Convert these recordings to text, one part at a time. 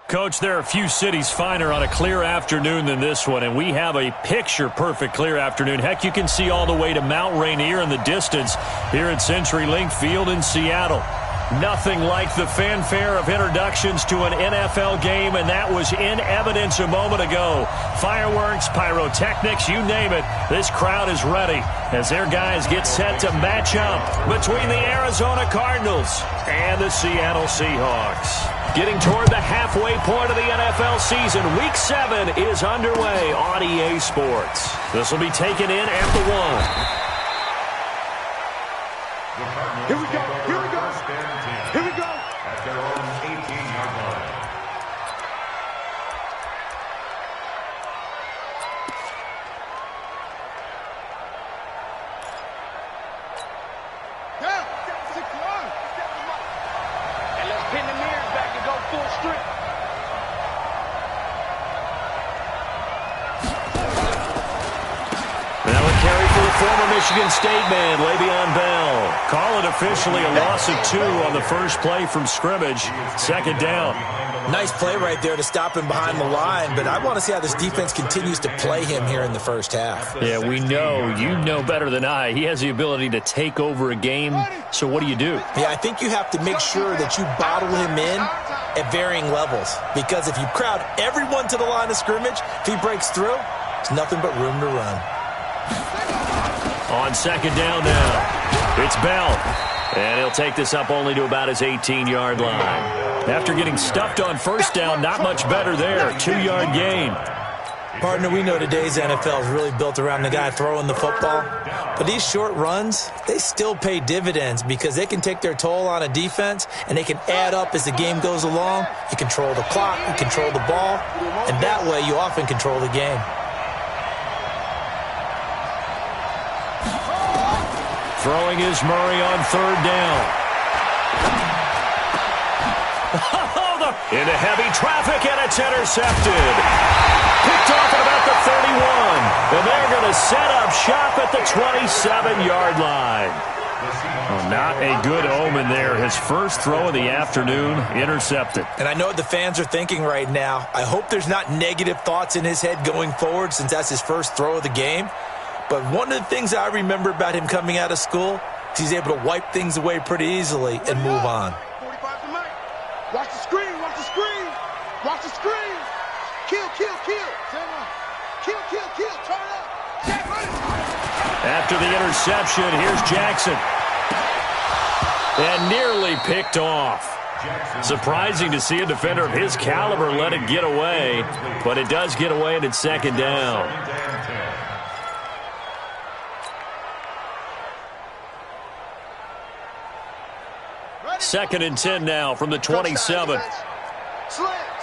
Coach, there are a few cities finer on a clear afternoon than this one, and we have a picture-perfect clear afternoon. Heck, you can see all the way to Mount Rainier in the distance here at CenturyLink Field in Seattle. Nothing like the fanfare of introductions to an NFL game, and that was in evidence a moment ago. Fireworks, pyrotechnics, you name it. This crowd is ready as their guys get set to match up between the Arizona Cardinals and the Seattle Seahawks. Getting toward the halfway point of the NFL season, Week 7 is underway on EA Sports. This will be taken in at the 1. Here we go, here we go, here we go. At their own 18-yard line. And let's pin the mirrors back and go full strip. Now a carry for the former Michigan State man, Le'Veon Bell. Call it officially a loss of 2 on the first play from scrimmage. Second down. Nice play right there to stop him behind the line, but I want to see how this defense continues to play him here in the first half. Yeah, we know. You know better than I. He has the ability to take over a game, so what do you do? Yeah, I think you have to make sure that you bottle him in at varying levels, because if you crowd everyone to the line of scrimmage, if he breaks through, there's nothing but room to run. On second down now, it's Bell. And he'll take this up only to about his 18-yard line. After getting stuffed on first down, not much better there. 2-yard gain. Partner, we know today's NFL is really built around the guy throwing the football. But these short runs, they still pay dividends because they can take their toll on a defense, and they can add up as the game goes along. You control the clock, you control the ball, and that way you often control the game. Throwing is Murray on third down. Into heavy traffic, and it's intercepted. Picked off at about the 31. And they're going to set up shop at the 27-yard line. Well, not a good omen there. His first throw of the afternoon intercepted. And I know what the fans are thinking right now. I hope there's not negative thoughts in his head going forward since that's his first throw of the game. But one of the things I remember about him coming out of school is he's able to wipe things away pretty easily and move on. 45 to Mike. Watch the screen, watch the screen. Watch the screen. Kill, kill, kill. Kill, kill, kill. Turn up. After the interception, here's Jackson. And nearly picked off. Surprising to see a defender of his caliber let it get away. But it does get away, and it's second down. Second and 10 now from the 27. Slam,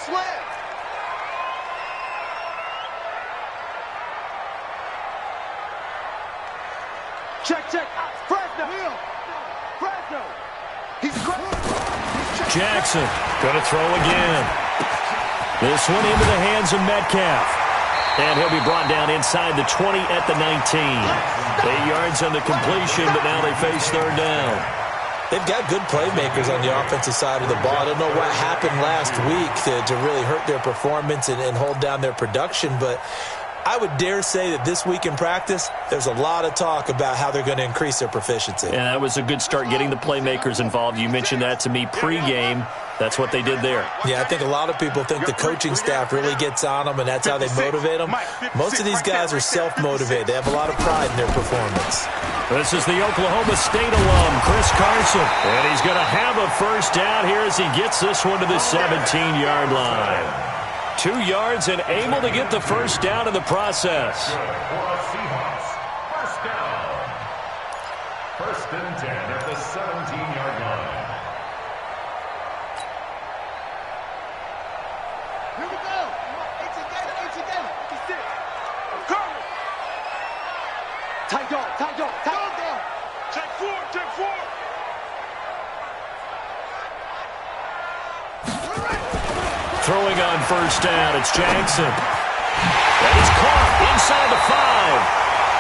slam. Check, check. Fresno. Fresno. He's great. Jackson going to throw again. This one into the hands of Metcalf. And he'll be brought down inside the 20 at the 19. 8 yards on the completion, but now they face third down. They've got good playmakers on the offensive side of the ball. I don't know what happened last week to really hurt their performance and hold down their production, but I would dare say that this week in practice, there's a lot of talk about how they're going to increase their proficiency. And that was a good start getting the playmakers involved. You mentioned that to me pregame. That's what they did there. Yeah, I think a lot of people think the coaching staff really gets on them, and that's how they motivate them. Most of these guys are self-motivated. They have a lot of pride in their performance. This is the Oklahoma State alum, Chris Carson. And he's going to have a first down here as he gets this one to the 17-yard line. 2 yards and able to get the first down in the process. Seahawks. First down. First and 10 at the 17-yard line. Here we go. 18 Gator. Tight dog, tight dog, tight dog. Check four, check four. Throwing on first down, it's Jackson. And he's caught inside the 5.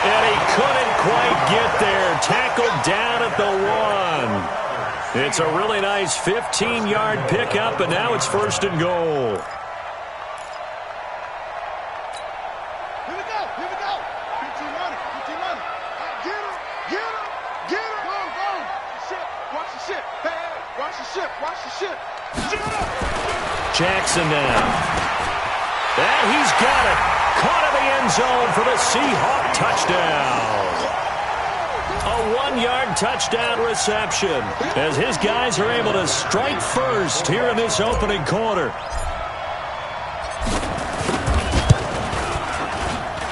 And he couldn't quite get there. Tackled down at the 1. It's a really nice 15-yard pickup, and now it's 1st and goal. Here we go. 15 running. Get him. Go. Watch the ship. Hey, watch the ship. Jackson now. And he's got it. Caught in the end zone for the Seahawks touchdown. A 1-yard touchdown reception as his guys are able to strike first here in this opening quarter.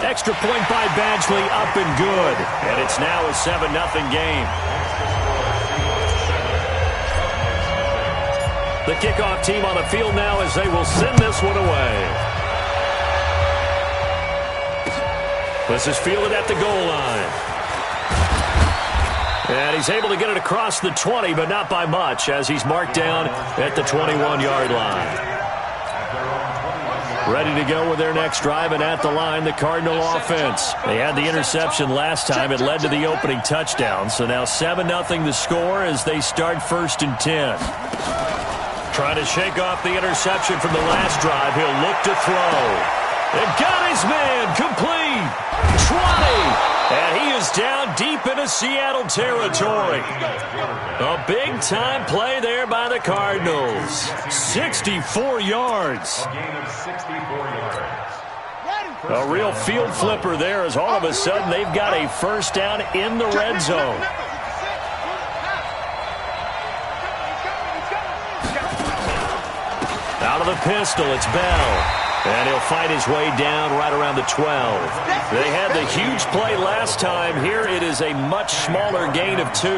Extra point by Badgley, up and good. And it's now a 7-0 game. The kickoff team on the field now as they will send this one away. This is fielded at the goal line. And he's able to get it across the 20, but not by much, as he's marked down at the 21-yard line. Ready to go with their next drive, and at the line, the Cardinal offense. They had the interception last time. It led to the opening touchdown. So now 7-0 the score as they start 1st and 10. Trying to shake off the interception from the last drive. He'll look to throw. And got his man complete. 20. And he is down deep into Seattle territory. A big-time play there by the Cardinals. 64 yards. A real field flipper there as all of a sudden they've got a 1st down in the red zone. Out of the pistol, it's Bell. And he'll fight his way down right around the 12. They had the huge play last time. Here it is a much smaller gain of 2.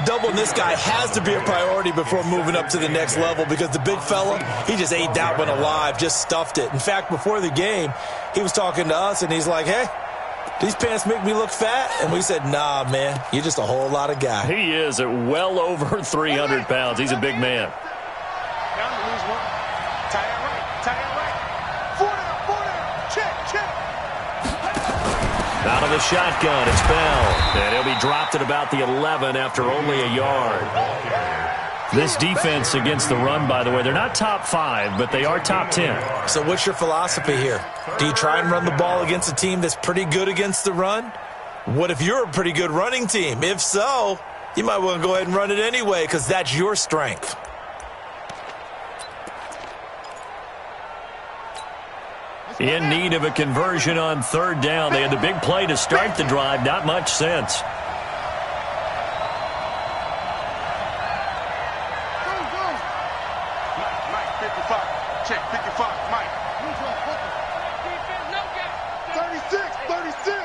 Doubling this guy has to be a priority before moving up to the next level because the big fella, he just ate that one alive, just stuffed it. In fact, before the game, he was talking to us, and he's like, hey, these pants make me look fat? And we said, nah, man, you're just a whole lot of guy. He is at well over 300 pounds. He's a big man. Out of the shotgun, it's Bell. And he'll be dropped at about the 11 after only a yard. This defense against the run, by the way, they're not top 5, but they are top 10. So what's your philosophy here? Do you try and run the ball against a team that's pretty good against the run? What if you're a pretty good running team? If so, you might want to go ahead and run it anyway because that's your strength. In need of a conversion on 3rd down. They had the big play to start the drive. Not much sense. Mike, 55. Check, 55. Mike. 36.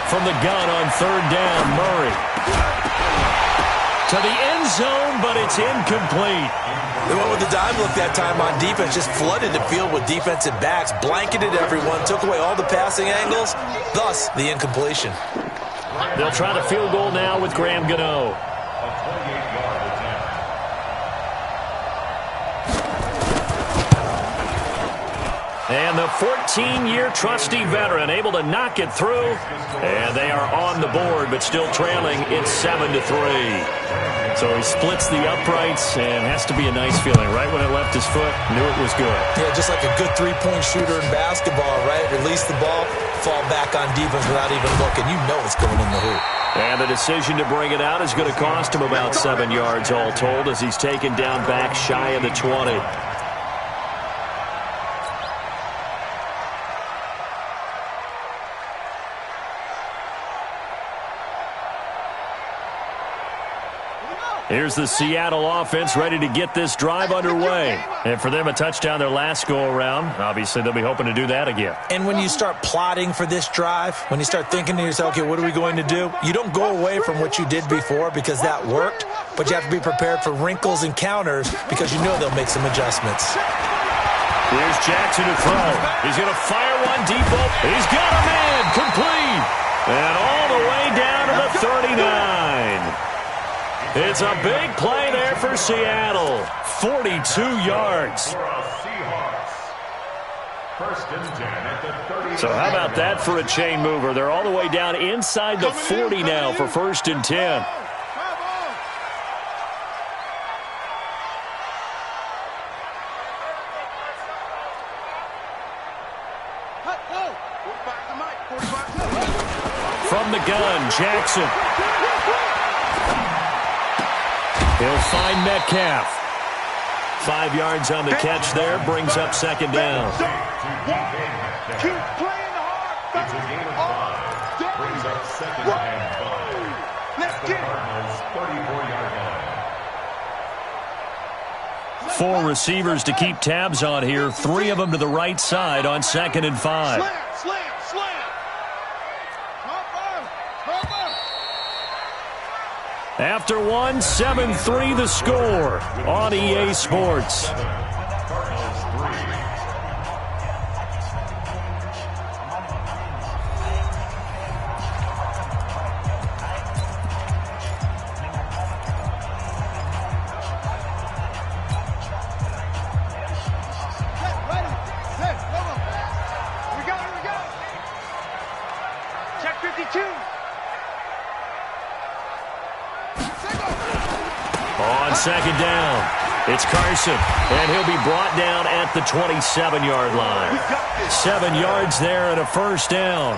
From the gun on 3rd down, Murray. To the end zone, but it's incomplete. They went with the dime look that time on defense, just flooded the field with defensive backs, blanketed everyone, took away all the passing angles, thus the incompletion. They'll try the field goal now with Graham Gano. And the 14-year trusty veteran able to knock it through. And they are on the board, but still trailing. It's 7-3. So he splits the uprights, and has to be a nice feeling. Right when it left his foot, knew it was good. Yeah, just like a good three-point shooter in basketball, right? Release the ball, fall back on defense without even looking. You know it's going in the hoop. And the decision to bring it out is going to cost him about 7 yards all told as he's taken down back shy of the 20. Here's the Seattle offense ready to get this drive underway. And for them, a touchdown their last go-around. Obviously, they'll be hoping to do that again. And when you start plotting for this drive, when you start thinking to yourself, okay, what are we going to do? You don't go away from what you did before because that worked, but you have to be prepared for wrinkles and counters because you know they'll make some adjustments. Here's Jackson to throw. He's going to fire one deep open. He's got a man complete. And all the way down to the 39. It's a big play there for Seattle. 42 yards. So how about that for a chain mover? They're all the way down inside the 40 now for 1st and 10. From the gun, Jackson. He'll find Metcalf. 5 yards on the catch there, brings up 2nd down. Keep playing hard. It's a game of 5. Brings up 2nd and 5. Let's get it. Cardinals 34-yard line. 4 receivers to keep tabs on here. 3 of them to the right side on 2nd and 5. Slam, slam, slam. After 1, 7-3 the score on EA Sports. Cardinals 3. Check 52. On 2nd down, it's Carson, and he'll be brought down at the 27-yard line. 7 yards there and a 1st down.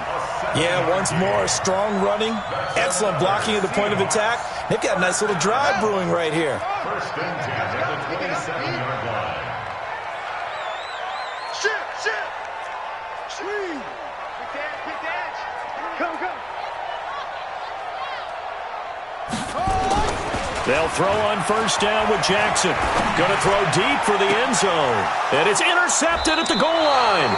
Yeah, once more, strong running, excellent blocking at the point of attack. They've got a nice little drive brewing right here. 1st and 10 at the 27-yard line. Shit. Swing. Big dash. Come. They'll throw on 1st down with Jackson. Going to throw deep for the end zone. And it's intercepted at the goal line.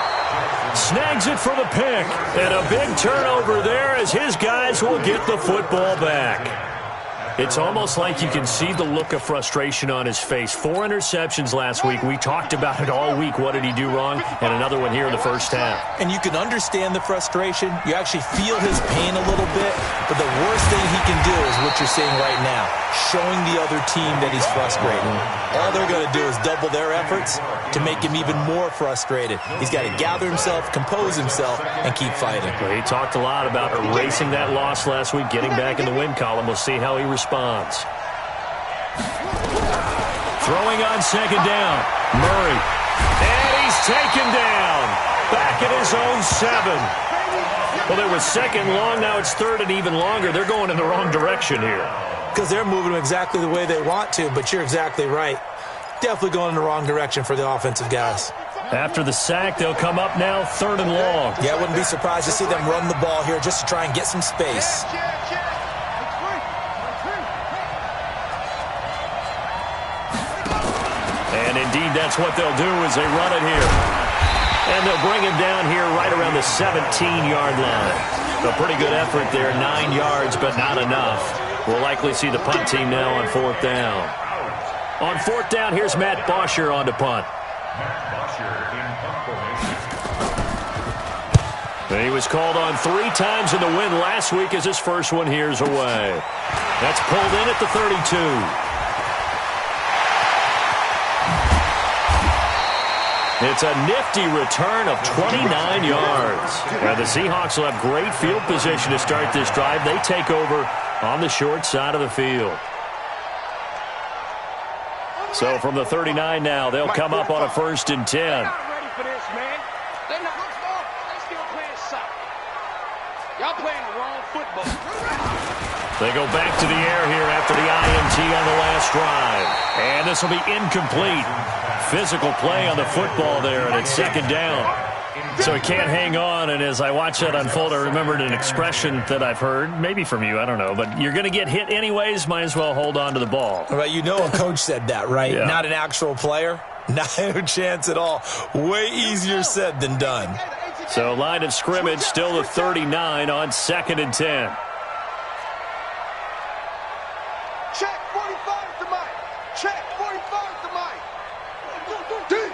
Snags it for the pick. And a big turnover there as his guys will get the football back. It's almost like you can see the look of frustration on his face. 4 interceptions last week. We talked about it all week. What did he do wrong? And another one here in the 1st half. And you can understand the frustration. You actually feel his pain a little bit. But the worst thing he can do is what you're seeing right now, showing the other team that he's frustrated. All they're going to do is double their efforts to make him even more frustrated. He's got to gather himself, compose himself, and keep fighting. Well, he talked a lot about erasing that loss last week, getting back in the win column. We'll see how he responds. Throwing on 2nd down, Murray. And he's taken down. Back at his own 7. Well, there was 2nd long, now it's 3rd and even longer. They're going in the wrong direction here. Because they're moving exactly the way they want to, but you're exactly right. Definitely going in the wrong direction for the offensive guys. After the sack, they'll come up now 3rd and long. Yeah, I wouldn't be surprised to see them run the ball here just to try and get some space. And indeed, that's what they'll do as they run it here. And they'll bring him down here right around the 17-yard line. A pretty good effort there, 9 yards, but not enough. We'll likely see the punt team now on 4th down. On 4th down, here's Matt Bosher on to punt. He was called on 3 times in the win last week as his first one here's away. That's pulled in at the 32. It's a nifty return of 29 yards. Now the Seahawks will have great field position to start this drive. They take over on the short side of the field. So from the 39 now, they'll come up on a 1st and 10. They're not ready for this, man. They're not. They're still playing soft. Y'all playing the wrong football. They go back to the air here after the INT on the last drive. And this will be incomplete. Physical play on the football there, and it's 2nd down. So he can't hang on, and as I watch that unfold, I remembered an expression that I've heard, maybe from you, I don't know, but you're going to get hit anyways, might as well hold on to the ball. Right, you know a coach said that, right? Yeah. Not an actual player. Not a chance at all. Way easier said than done. So line of scrimmage, still the 39 on 2nd and 10. Check 45 to Mike. Check 45 to Mike. Deep.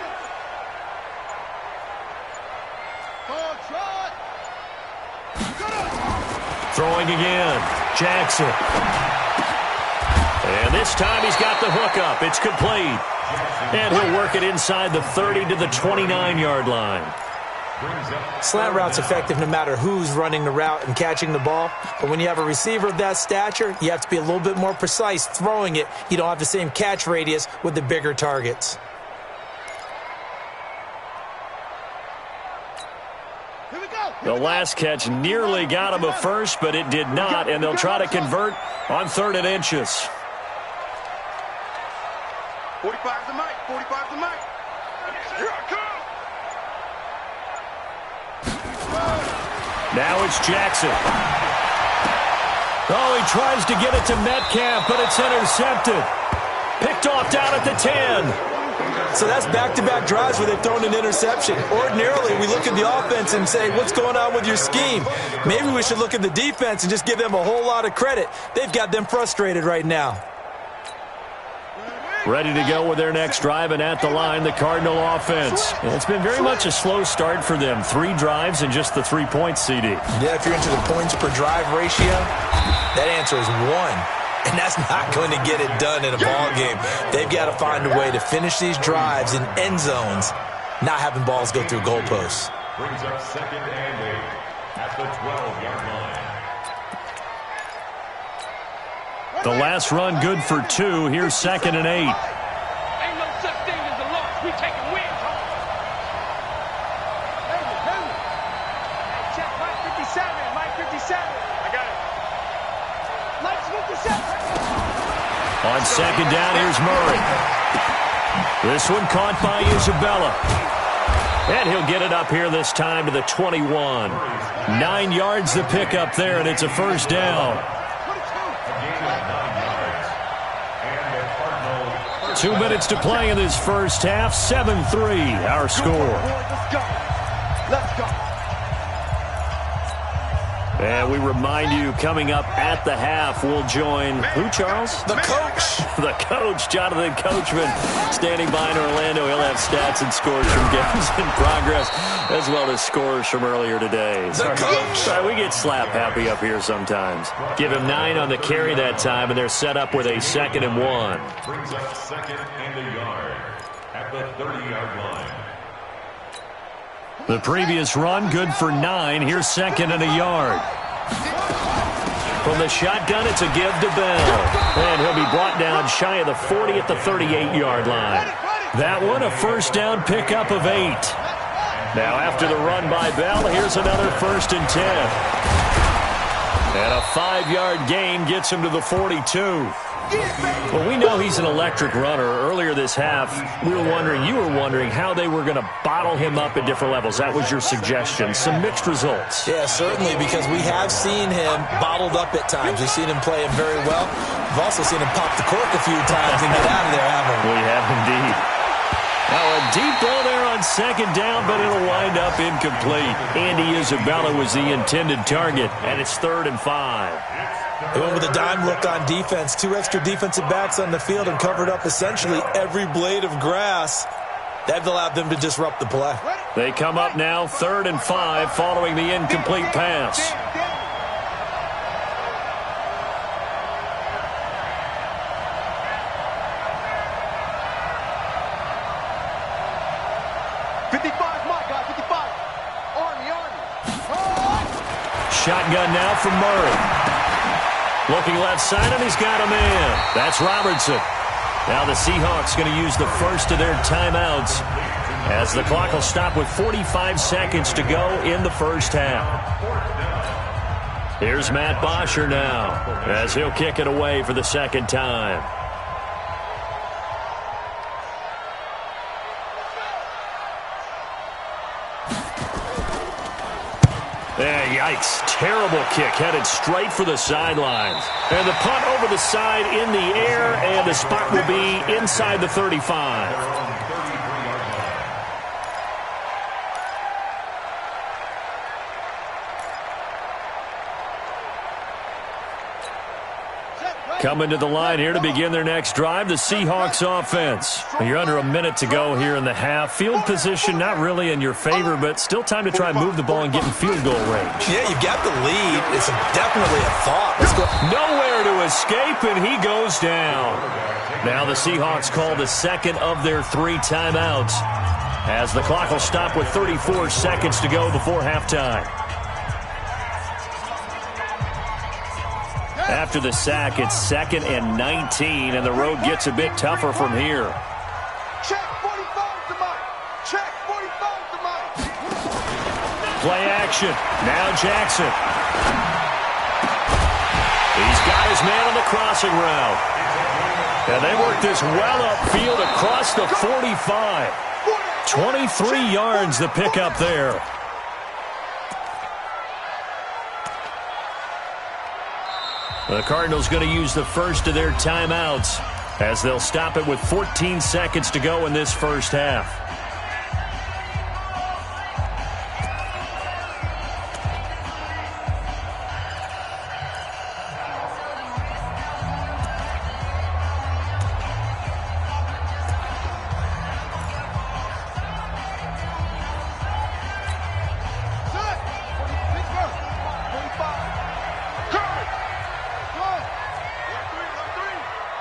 Throwing again, Jackson. And this time he's got the hook up. It's complete. And he'll work it inside the 30 to the 29-yard line. Slant route's effective no matter who's running the route and catching the ball. But when you have a receiver of that stature, you have to be a little bit more precise throwing it. You don't have the same catch radius with the bigger targets. The last catch nearly got him a first, but it did not, and they'll try to convert on 3rd and inches. 45 the mic, 45 the mic. Here I come. Now it's Jackson. Oh, he tries to get it to Metcalf, but it's intercepted. Picked off down at the 10. So that's back-to-back drives where they've thrown an interception. Ordinarily, we look at the offense and say, what's going on with your scheme? Maybe we should look at the defense and just give them a whole lot of credit. They've got them frustrated right now. Ready to go with their next drive, and at the line, the Cardinal offense. It's been very much a slow start for them. 3 drives and just the 3 points, CD. Yeah, if you're into the points per drive ratio, that answer is 1. And that's not going to get it done in a ball game. They've got to find a way to finish these drives in end zones, not having balls go through goalposts. Brings up 2nd and 8 at the 12-yard line. The last run good for 2. Here's 2nd and 8. Ain't no such thing as a loss. We taking wins home. Hey, check Mike 57. Mike 57. I got it. Mike 57. On 2nd down, here's Murray. This one caught by Isabella. And he'll get it up here this time to the 21. 9 yards to pick up there, and it's a 1st down. 2 minutes to play in this first half. 7-3, our score. Let's go. Let's go. And we remind you, coming up at the half, we'll join who, Charles? The coach. The coach, Jonathan Coachman, standing by in Orlando. He'll have stats and scores from games in progress, as well as scores from earlier today. The coach. We get slap happy up here sometimes. Give him 9 on the carry that time, and they're set up with a 2nd and 1. Brings up 2nd and a yard at the 30-yard line. The previous run, good for 9. Here's 2nd and a yard. From the shotgun, it's a give to Bell. And he'll be brought down shy of the 40 at the 38-yard line. That one, a 1st down pickup of 8. Now after the run by Bell, here's another 1st and 10. And a 5-yard gain gets him to the 42. Well, we know he's an electric runner. Earlier this half, you were wondering how they were going to bottle him up at different levels. That was your suggestion. Some mixed results. Yeah, certainly, because we have seen him bottled up at times. We've seen him play him very well. We've also seen him pop the cork a few times and get out of there, haven't we? We have indeed. Now a deep ball there on 2nd down, but it'll wind up incomplete. Andy Isabella was the intended target, and it's 3rd and 5. They went with a dime look on defense. 2 extra defensive backs on the field and covered up essentially every blade of grass. That allowed them to disrupt the play. They come up now 3rd and 5 following the incomplete pass. Shotgun now from Murray. Looking left side, and he's got a man. That's Robertson. Now the Seahawks going to use the first of their timeouts as the clock will stop with 45 seconds to go in the first half. Here's Matt Bosher now as he'll kick it away for the 2nd time. Yikes. Terrible kick headed straight for the sidelines. And the punt over the side in the air, and the spot will be inside the 35. Coming to the line here to begin their next drive, the Seahawks offense. You're under a minute to go here in the half. Field position not really in your favor, but still time to try and move the ball and get in field goal range. Yeah, you've got the lead. It's definitely a thought. Let's go. Nowhere to escape, and he goes down. Now the Seahawks call the 2nd of their 3 timeouts. as the clock will stop with 34 seconds to go before halftime. After the sack, it's 2nd and 19, and the road gets a bit tougher from here. Check 45 to Mike. Check 45 to Mike. Play action. Now Jackson. He's got his man on the crossing route. And they work this well upfield across the 45. 23 yards to pick up there. The Cardinals going to use the first of their timeouts as they'll stop it with 14 seconds to go in this first half.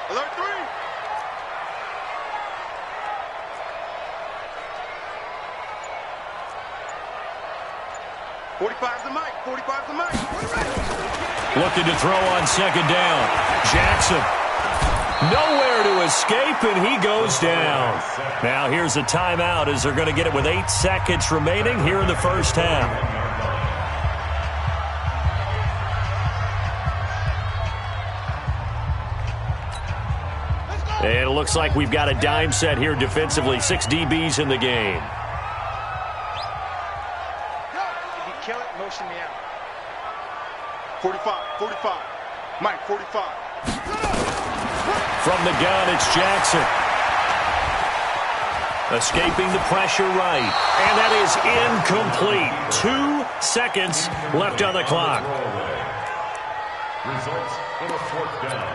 Alert 3. 45's the mic. 45's the mic. Looking to throw on second down. Jackson. Nowhere to escape, and he goes down. Now here's a timeout as they're going to get it with 8 seconds remaining here in the first half. And it looks like we've got a dime set here defensively. 6 DBs in the game. If you kill it, motion me out. 45. Mike, 45. From the gun, it's Jackson. Escaping the pressure right. And that is incomplete. 2 seconds left on the clock. Results in a 4th down.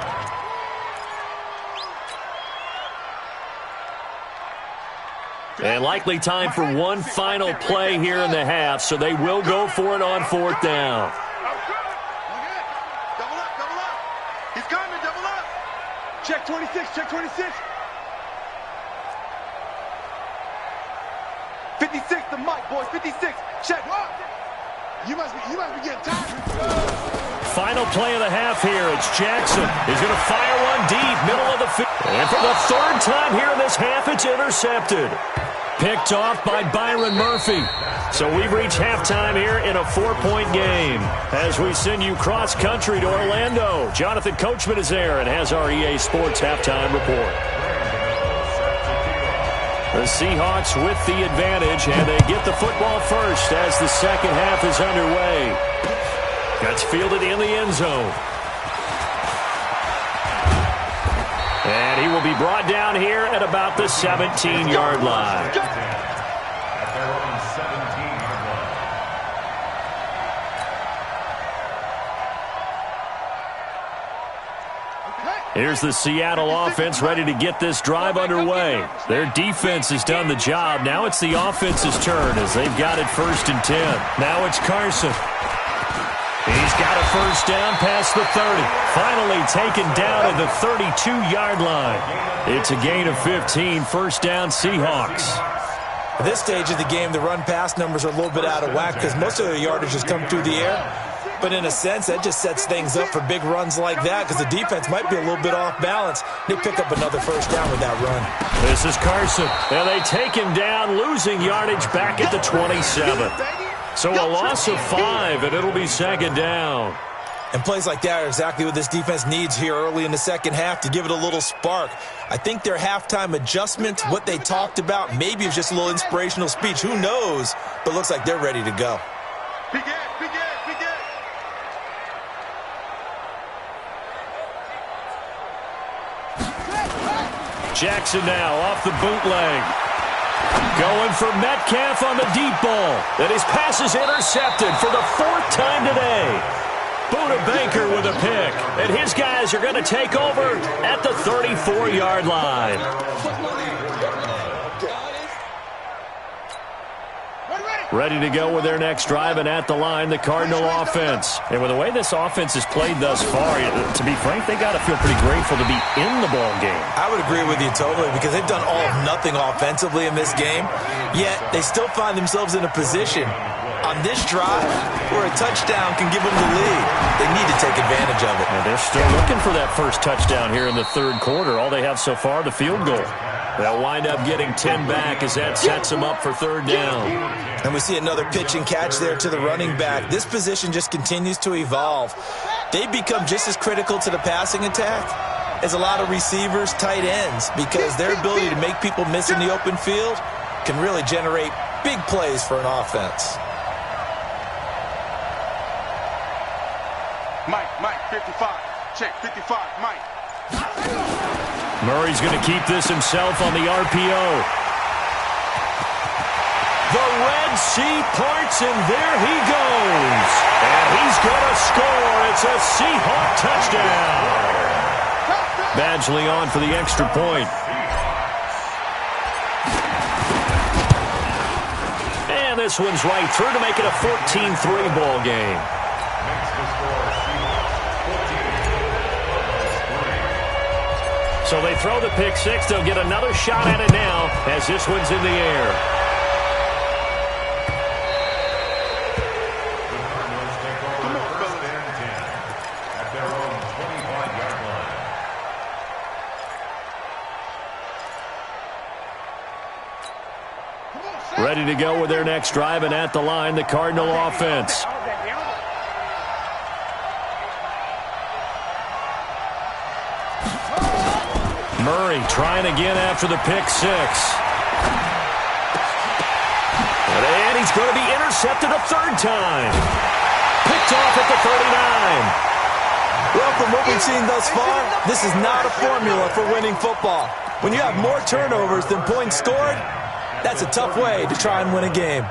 And likely time for one final play here in the half, so they will go for it on 4th down. Double up. He's coming, double up. Check 26, check 26. 56, the mic, boys, 56. Check. You must be getting tired. Final play of the half here. It's Jackson. He's going to fire one deep, middle of the field. And for the 3rd time here in this half, it's intercepted. Picked off by Byron Murphy. So we've reached halftime here in a 4-point game. As we send you cross-country to Orlando, Jonathan Coachman is there and has our EA Sports halftime report. The Seahawks with the advantage, and they get the football first as the second half is underway. That's fielded in the end zone. And he will be brought down here at about the 17-yard line. At their own 17-yard line. Here's the Seattle offense ready to get this drive underway. Their defense has done the job. Now it's the offense's turn as they've got it 1st and 10. Now it's Carson. He's got a first down past the 30. Finally taken down at the 32-yard line. It's a gain of 15. First down, Seahawks. At this stage of the game, the run-pass numbers are a little bit out of whack because most of the yardage has come through the air. But in a sense, that just sets things up for big runs like that because the defense might be a little bit off balance. They pick up another first down with that run. This is Carson. And they take him down, losing yardage back at the 27. So a loss of 5, and it'll be 2nd down. And plays like that are exactly what this defense needs here early in the second half to give it a little spark. I think their halftime adjustment, what they talked about, maybe it's just a little inspirational speech. Who knows? But looks like they're ready to go. Big Ed. Jackson now off the bootleg. Going for Metcalf on the deep ball. And his pass is intercepted for the 4th time today. Buda Baker with a pick. And his guys are going to take over at the 34-yard line. Ready. Ready to go with their next drive, and at the line, the Cardinal offense. And with the way this offense has played thus far, to be frank, they got to feel pretty grateful to be in the ball game. I would agree with you totally, because they've done all of nothing offensively in this game, yet they still find themselves in a position on this drive where a touchdown can give them the lead. They need to take advantage of it. And they're still looking for that first touchdown here in the third quarter. All they have so far, the field goal. They'll wind up getting 10 back as that sets them up for third down. And we see another pitch and catch there to the running back. This position just continues to evolve. They've become just as critical to the passing attack as a lot of receivers, tight ends, because their ability to make people miss in the open field can really generate big plays for an offense. Mike, 55. Check, 55, Mike. Murray's going to keep this himself on the RPO. The Red Sea parts, and there he goes. And he's going to score. It's a Seahawk touchdown. Badgley on for the extra point. And this one's right through to make it a 14-3 ball game. So they throw the pick six. They'll get another shot at it now as this one's in the air. At their own 25-yard line. Ready to go with their next drive, and at the line, the Cardinal offense. Murray trying again after the pick six. And he's going to be intercepted a third time. Picked off at the 39. Well, from what we've seen thus far, this is not a formula for winning football. When you have more turnovers than points scored, that's a tough way to try and win a game.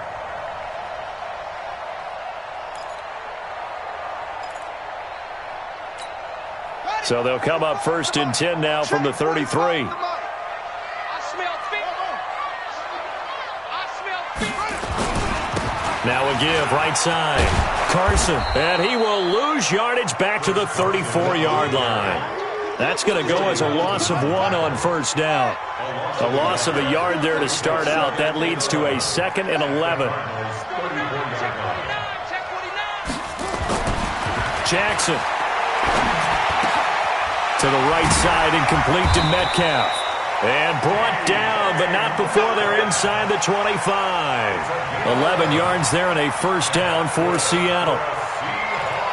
So they'll come up first and 10 now from the 33. Now a give, right side. Carson, and he will lose yardage back to the 34-yard line. That's going to go as a loss of 1 on first down. A loss of a yard there to start out. That leads to a 2nd and 11. Jackson. To the right side, incomplete to Metcalf. And brought down, but not before they're inside the 25. 11 yards there and a first down for Seattle.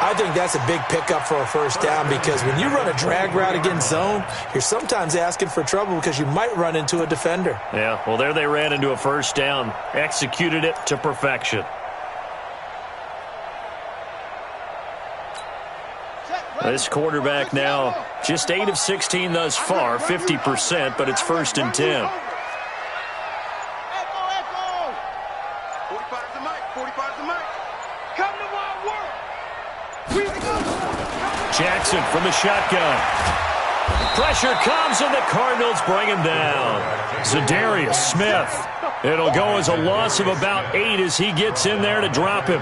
I think that's a big pickup for a first down, because when you run a drag route against zone, you're sometimes asking for trouble because you might run into a defender. Yeah, well, there they ran into a first down. Executed it to perfection. This quarterback now just 8 of 16 thus far, 50%, but it's 1st and 10. 45's the mic, 45's the mic. Come to my work. Jackson from the shotgun. Pressure comes, and the Cardinals bring him down. Zadarius Smith. It'll go as a loss of about 8 as he gets in there to drop him.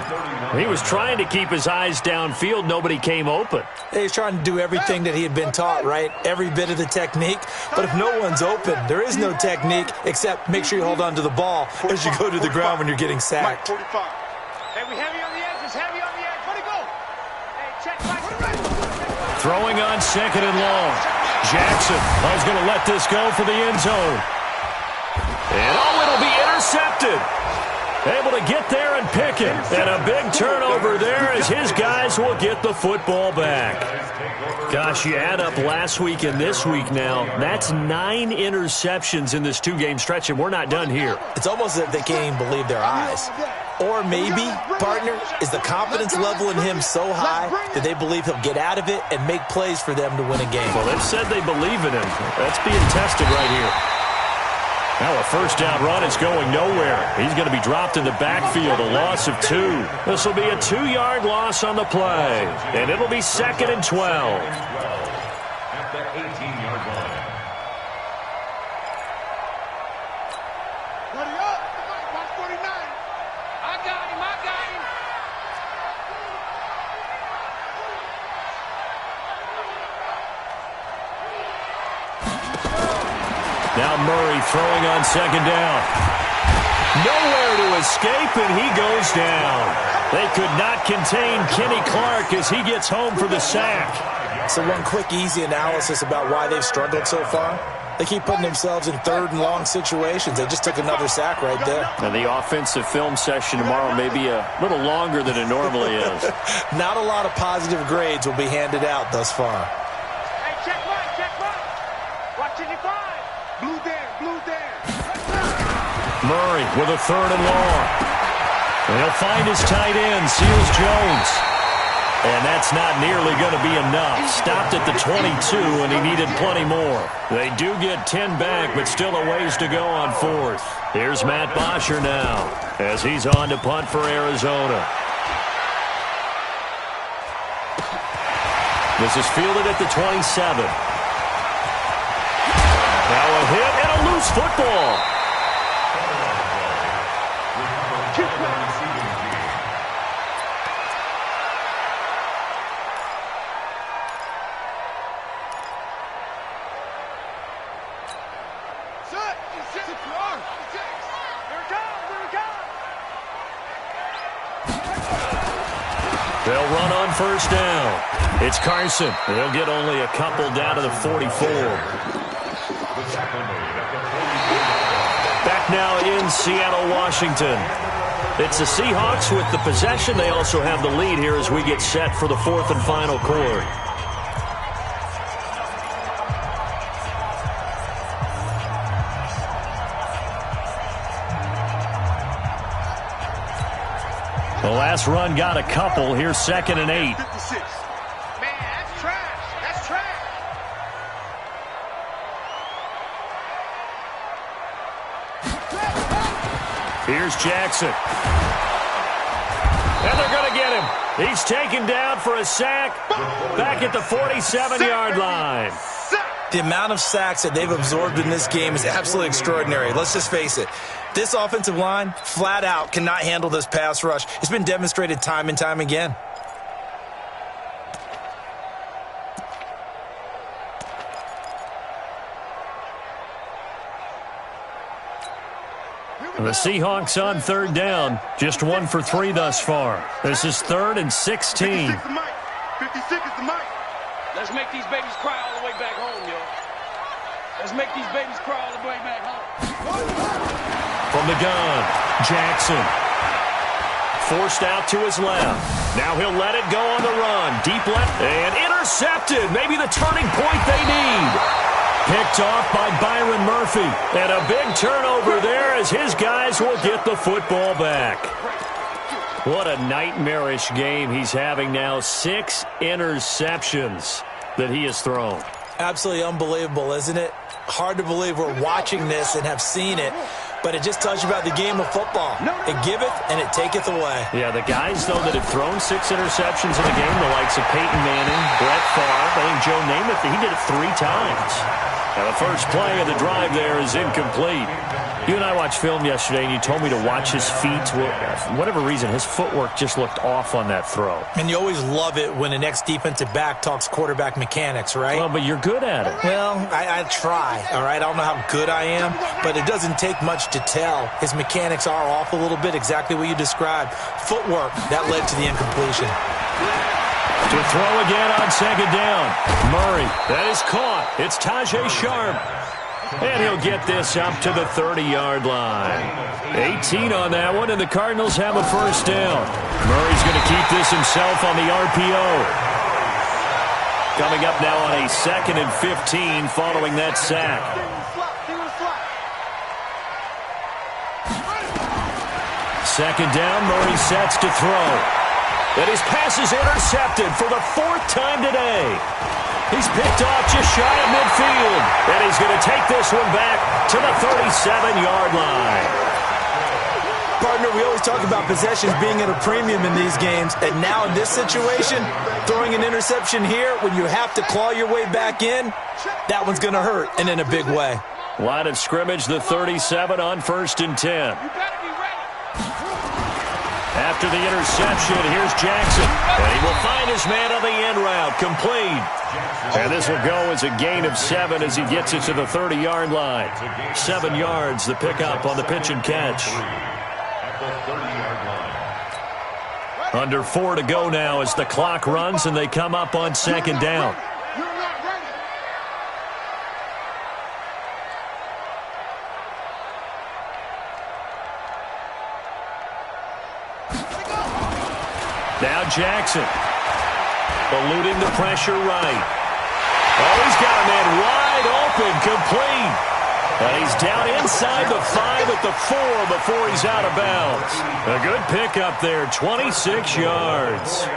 He was trying to keep his eyes downfield. Nobody came open. He's trying to do everything that he had been taught, right? Every bit of the technique. But if no one's open, there is no technique except make sure you hold on to the ball as you go to the ground when you're getting sacked. Hey, we heavy on the edges, heavy on the edge. Where'd he go? Hey, check, Mike. Throwing on 2nd and long. Jackson is going to let this go for the end zone. And it'll be intercepted. Able to get there and pick it. And a big turnover there as his guys will get the football back. Gosh, you add up last week and this week now. That's 9 interceptions in this 2-game stretch, and we're not done here. It's almost as if they can't even believe their eyes. Or maybe, partner, is the confidence level in him so high that they believe he'll get out of it and make plays for them to win a game. Well, they've said they believe in him. That's being tested right here. Now a first down run is going nowhere. He's going to be dropped in the backfield, a loss of 2. This will be a 2-yard loss on the play, and it'll be 2nd and 12. At the 18-yard line. Buddy up. Watch 49. I Now Murray throwing on second down. Nowhere to escape, and he goes down. They could not contain Kenny Clark as he gets home for the sack. So one quick, easy analysis about why they've struggled so far. They keep putting themselves in third and long situations. They just took another sack right there. And the offensive film session tomorrow may be a little longer than it normally is. Not a lot of positive grades will be handed out thus far. Hey, check one. Watch it, 5. Blue Dan. Murray with a third and long. And he'll find his tight end, Seals Jones. And that's not nearly going to be enough. Stopped at the 22, and he needed plenty more. They do get 10 back, but still a ways to go on fourth. Here's Matt Bosher now as he's on to punt for Arizona. This is fielded at the 27. Now a hit and a loose football. They'll run on first down. It's Carson. They'll get only a couple down to the 44. Back now in Seattle, Washington. It's the Seahawks with the possession. They also have the lead here as we get set for the fourth and final quarter. The last run got a couple. Here's 2nd and 8. 56. Man, that's trash. Here's Jackson. And they're going to get him. He's taken down for a sack back at the 47-yard line. The amount of sacks that they've absorbed in this game is absolutely extraordinary. Let's just face it. This offensive line, flat out, cannot handle this pass rush. It's been demonstrated time and time again. The Seahawks on third down. Just 1 for 3 thus far. This is 3rd and 16. 56 is the mic. Let's make these babies cry all the way back home, yo. Let's make these babies cry all the way back home. From the gun, Jackson. Forced out to his left. Now he'll let it go on the run. Deep left and intercepted. Maybe the turning point they need. Picked off by Byron Murphy. And a big turnover there as his guys will get the football back. What a nightmarish game he's having now. 6 interceptions that he has thrown. Absolutely unbelievable, isn't it? Hard to believe we're watching this and have seen it. But it just tells you about the game of football. It giveth and it taketh away. Yeah, the guys, though, that have thrown 6 interceptions in a game, the likes of Peyton Manning, Brett Favre, I think Joe Namath, he did it 3 times. Now, the first play of the drive there is incomplete. You and I watched film yesterday, and you told me to watch his feet. Well, for whatever reason, his footwork just looked off on that throw. And you always love it when the next defensive back talks quarterback mechanics, right? Well, but you're good at it. Well, I try, all right? I don't know how good I am, but it doesn't take much to tell. His mechanics are off a little bit, exactly what you described. Footwork, that led to the incompletion. To throw again on second down. Murray, that is caught. It's Tajay Sharp. And he'll get this up to the 30-yard line. 18 on that one, and the Cardinals have a first down. Murray's going to keep this himself on the RPO. Coming up now on a 2nd and 15 following that sack. Second down, Murray sets to throw. And his pass is intercepted for the 4th time today. He's picked off just shy of midfield. And he's going to take this one back to the 37-yard line. Partner, we always talk about possessions being at a premium in these games. And now in this situation, throwing an interception here when you have to claw your way back in, that one's going to hurt, and in a big way. Line of scrimmage, the 37 on 1st and 10. after the interception. Here's Jackson. And he will find his man on the end route. Complete. And this will go as a gain of 7 as he gets it to the 30-yard line. 7 yards, the pickup on the pitch and catch. Under 4 to go now as the clock runs and they come up on second down. Now Jackson, eluding the pressure right. Oh, he's got a man wide open, complete. And he's down inside the 5 at the 4 before he's out of bounds. A good pickup there, 26 yards.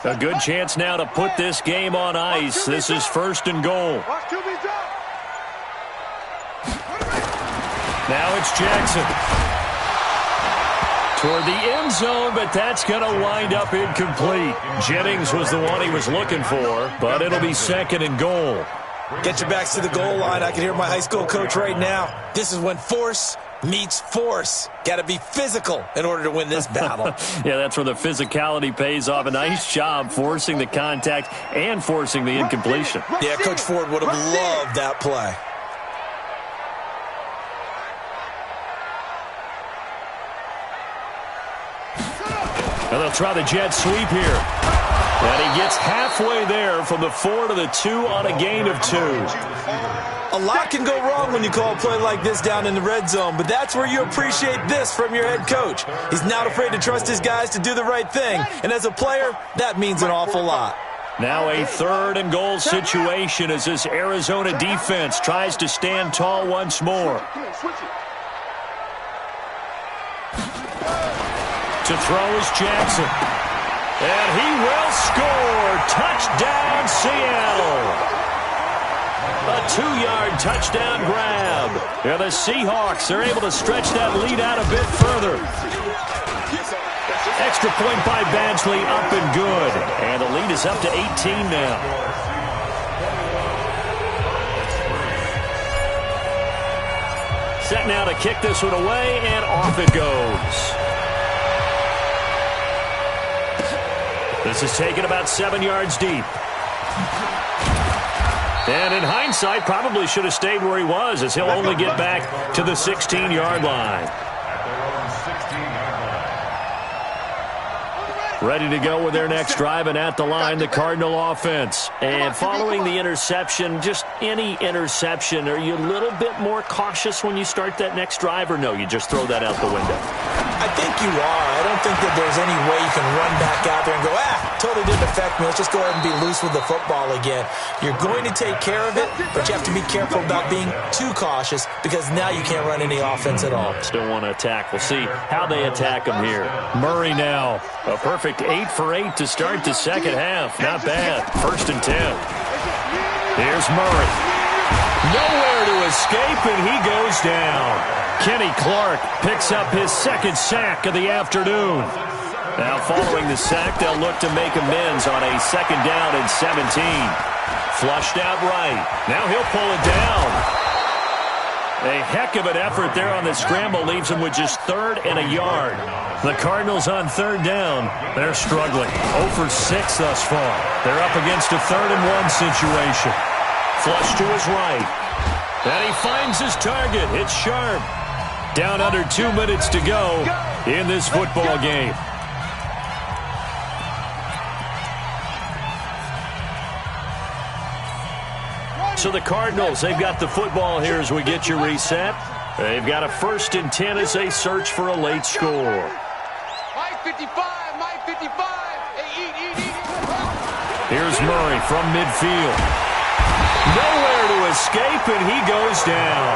A good chance now to put this game on ice. This is 1st and goal. Now it's Jackson. Toward the end zone, but that's going to wind up incomplete. Jennings was the one he was looking for, but it'll be 2nd and goal. Get your backs to the goal line. I can hear my high school coach right now. This is when force meets force. Got to be physical in order to win this battle. Yeah, that's where the physicality pays off. A nice job forcing the contact and forcing the incompletion. Yeah, Coach Ford would have loved that play. And they'll try the jet sweep here. And he gets halfway there from the 4 to the 2 on a gain of 2. A lot can go wrong when you call a play like this down in the red zone, but that's where you appreciate this from your head coach. He's not afraid to trust his guys to do the right thing, and as a player, that means an awful lot. Now a 3rd and goal situation as this Arizona defense tries to stand tall once more. To throw is Jackson. And he will score. Touchdown, Seattle. A 2-yard touchdown grab. And the Seahawks are able to stretch that lead out a bit further. Extra point by Badgley, up and good. And the lead is up to 18 now. Set now to kick this one away, and off it goes. This is taken about 7 yards deep. And in hindsight, probably should have stayed where he was, as he'll only get back to the 16-yard line. Ready to go with their next drive, and at the line, the Cardinal offense. And following the interception, just any interception, are you a little bit more cautious when you start that next drive, or no, you just throw that out the window? I think you are. I don't think that there's any way you can run back out there and go, totally didn't affect me. Let's just go ahead and be loose with the football again. You're going to take care of it, but you have to be careful about being too cautious because now you can't run any offense at all. Still want to attack. We'll see how they attack him here. Murray now. A perfect 8 for 8 to start the second half. Not bad. 1st and 10. Here's Murray. Nowhere to escape, and he goes down. Kenny Clark picks up his 2nd sack of the afternoon. Now following the sack, they'll look to make amends on a 2nd down and 17. Flushed out right. Now he'll pull it down. A heck of an effort there on the scramble leaves him with just 3rd and a yard. The Cardinals on 3rd down. They're struggling. 0 for 6 thus far. They're up against a 3rd and 1 situation. Flush to his right. And he finds his target. It's sharp. Down under 2 minutes to go in this football game. So the Cardinals, they've got the football here as we get you reset. They've got a 1st and 10 as they search for a late score. Mike 55, Mike 55. Hey, eat. Here's Murray from midfield. Nowhere to escape, and he goes down.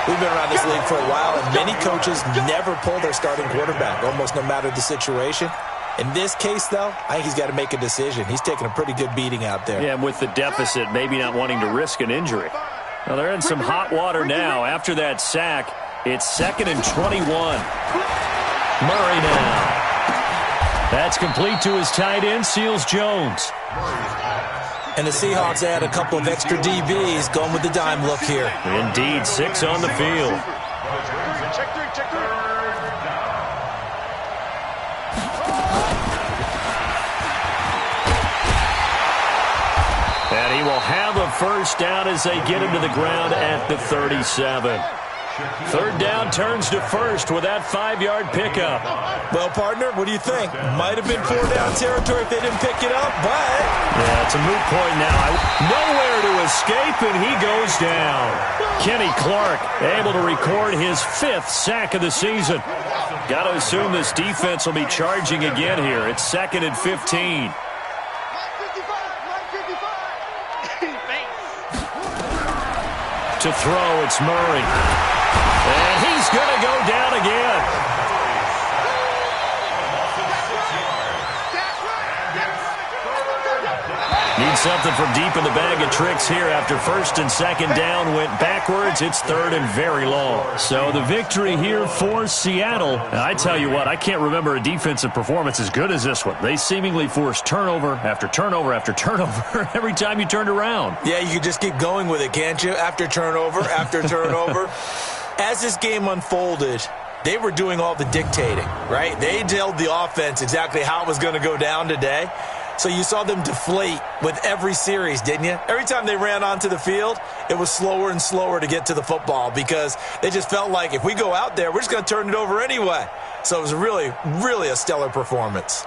We've been around this league for a while, and many coaches never pull their starting quarterback, almost no matter the situation. In this case, though, I think he's got to make a decision. He's taking a pretty good beating out there. Yeah, and with the deficit, maybe not wanting to risk an injury. Well, they're in some hot water now. After that sack, it's 2nd and 21. Murray now. That's complete to his tight end, Seals Jones. And the Seahawks add a couple of extra DBs going with the dime look here. Indeed, 6 on the field. Check three, check three. And he will have a first down as they get him to the ground at the 37. 3rd down turns to 1st with that 5-yard pickup. Well, partner, what do you think? Might have been 4-down territory if they didn't pick it up, but... Yeah, it's a moot point now. Nowhere to escape, and he goes down. Kenny Clark able to record his 5th sack of the season. Got to assume this defense will be charging again here. It's 2nd and 15. To throw, it's Murray. And he's going to go down again. Need something from deep in the bag of tricks here after 1st and 2nd down went backwards. It's 3rd and very long. So the victory here for Seattle. And I tell you what, I can't remember a defensive performance as good as this one. They seemingly forced turnover after turnover after turnover every time you turned around. Yeah, you can just keep going with it, can't you? After turnover, after turnover. As this game unfolded, they were doing all the dictating, right? They told the offense exactly how it was going to go down today. So you saw them deflate with every series, didn't you? Every time they ran onto the field, it was slower and slower to get to the football because they just felt like if we go out there, we're just going to turn it over anyway. So it was really, really a stellar performance.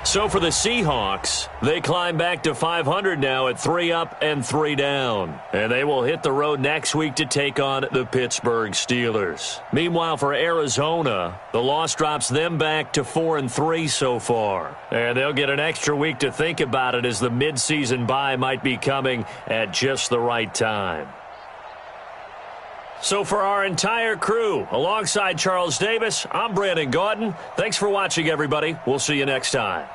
So for the Seahawks, they climb back to 500 now at 3 up and 3 down. And they will hit the road next week to take on the Pittsburgh Steelers. Meanwhile, for Arizona, the loss drops them back to 4 and 3 so far. And they'll get an extra week to think about it as the midseason bye might be coming at just the right time. So for our entire crew, alongside Charles Davis, I'm Brandon Gaudin. Thanks for watching, everybody. We'll see you next time.